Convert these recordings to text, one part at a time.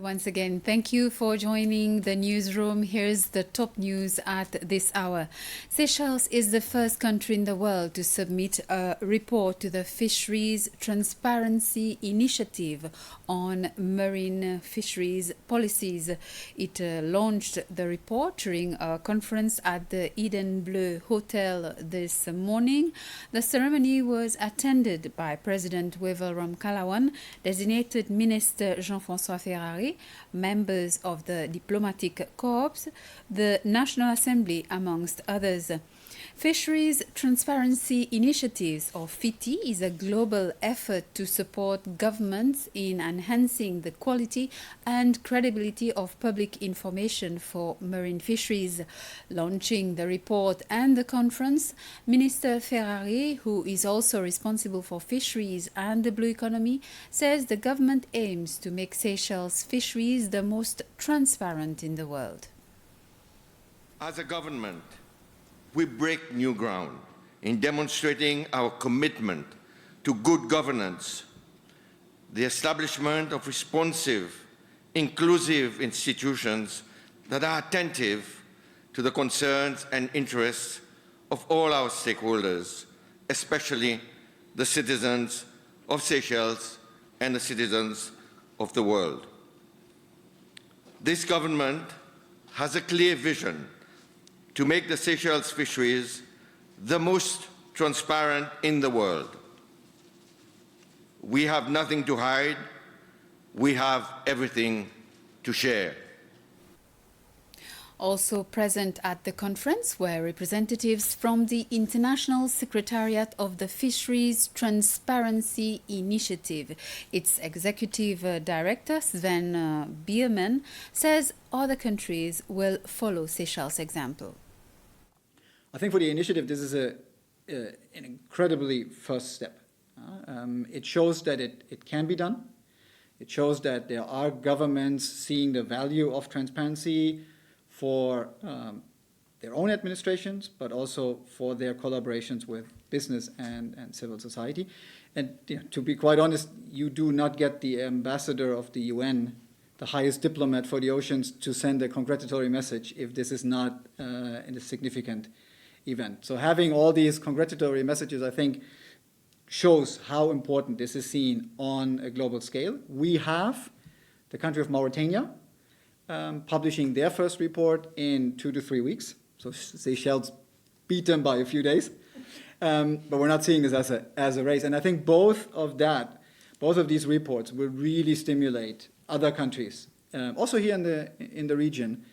Once again, thank you for joining the newsroom. Here's the top news at this hour. Seychelles is the first country in the world to submit a report to the Fisheries Transparency Initiative on marine fisheries policies. It launched the report during a conference at the Eden Bleu Hotel this morning. The ceremony was attended by President Wevel Ramkalawan, designated Minister Jean-François Ferrari, members of the diplomatic corps, the National Assembly, amongst others. Fisheries Transparency Initiatives, or FITI, is a global effort to support governments in enhancing the quality and credibility of public information for marine fisheries. Launching the report and the conference, Minister Ferrari, who is also responsible for fisheries and the blue economy, says the government aims to make Seychelles fisheries the most transparent in the world. As a government, we break new ground in demonstrating our commitment to good governance, the establishment of responsive, inclusive institutions that are attentive to the concerns and interests of all our stakeholders, especially the citizens of Seychelles and the citizens of the world. This government has a clear vision to make the Seychelles fisheries the most transparent in the world. We have nothing to hide. We have everything to share. Also present at the conference were representatives from the International Secretariat of the Fisheries Transparency Initiative. Its executive director, Sven Bierman, says other countries will follow Seychelles' example. I think for the initiative, this is an incredibly first step. It shows that it can be done. It shows that there are governments seeing the value of transparency for their own administrations, but also for their collaborations with business and civil society. And to be quite honest, you do not get the ambassador of the UN, the highest diplomat for the oceans, to send a congratulatory message if this is not in a significant event. So having all these congratulatory messages, I think, shows how important this is seen on a global scale. We have the country of Mauritania publishing their first report in 2 to 3 weeks. So Seychelles beat them by a few days. But we're not seeing this as a race. And I think both of these reports will really stimulate other countries, also here in the region,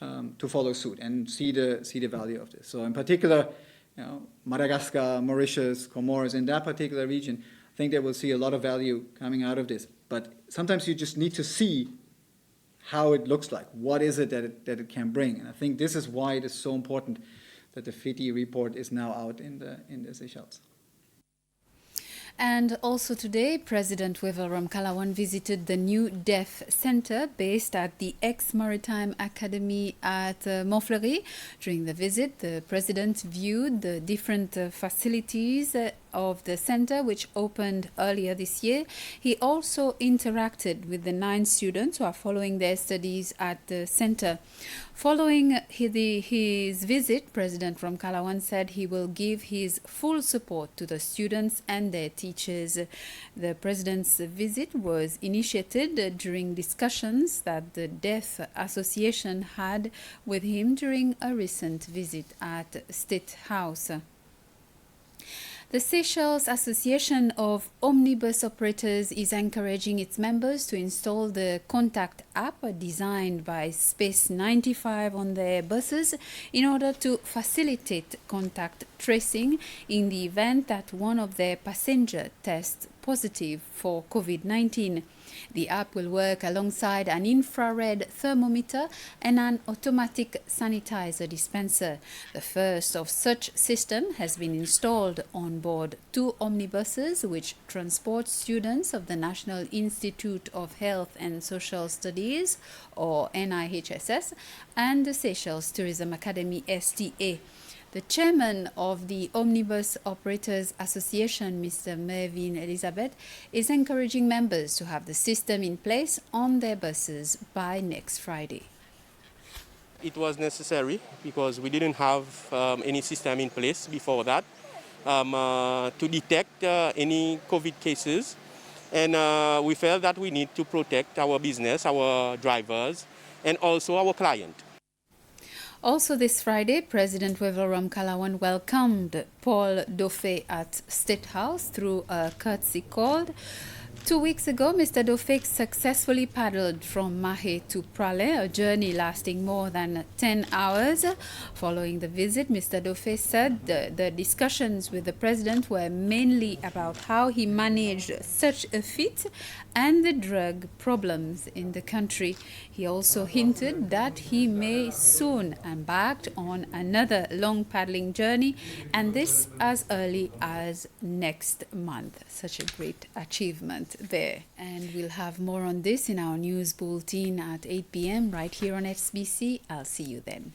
to follow suit and see the value of this. So in particular, Madagascar, Mauritius, Comoros, in that particular region, I think they will see a lot of value coming out of this. But sometimes you just need to see how it looks like. What is it that it can bring? And I think this is why it is so important that the FITI report is now out in the Seychelles. And also today, President Wevel Ramkalawan visited the new Deaf Center based at the ex-Maritime Academy at Montfleury. During the visit, the President viewed the different facilities of the center, which opened earlier this year. He also interacted with the 9 students who are following their studies at the center. Following his visit, President Ramkalawan said he will give his full support to the students and their teachers. The President's visit was initiated during discussions that the Deaf Association had with him during a recent visit at State House. The Seychelles Association of Omnibus Operators is encouraging its members to install the Contact app designed by Space 95 on their buses in order to facilitate contact tracing in the event that one of their passengers tests positive for COVID-19. The app will work alongside an infrared thermometer and an automatic sanitizer dispenser. The first of such system has been installed on board 2 omnibuses which transport students of the National Institute of Health and Social Studies, or NIHSS, and the Seychelles Tourism Academy, STA. The chairman of the Omnibus Operators Association, Mr. Mervyn Elizabeth, is encouraging members to have the system in place on their buses by next Friday. It was necessary because we didn't have any system in place before that to detect any COVID cases. And we felt that we need to protect our business, our drivers, and also our client. Also this Friday, President Wevelram Kalawan welcomed Paul Doffay at State House through a courtesy call. 2 weeks ago, Mr. Doffay successfully paddled from Mahé to Praslin, a journey lasting more than 10 hours. Following the visit, Mr. Doffay said the discussions with the president were mainly about how he managed such a feat and the drug problems in the country. He also hinted that he may soon embark on another long paddling journey, and this as early as next month. Such a great achievement there. And we'll have more on this in our news bulletin at 8 p.m. right here on SBC. I'll see you then.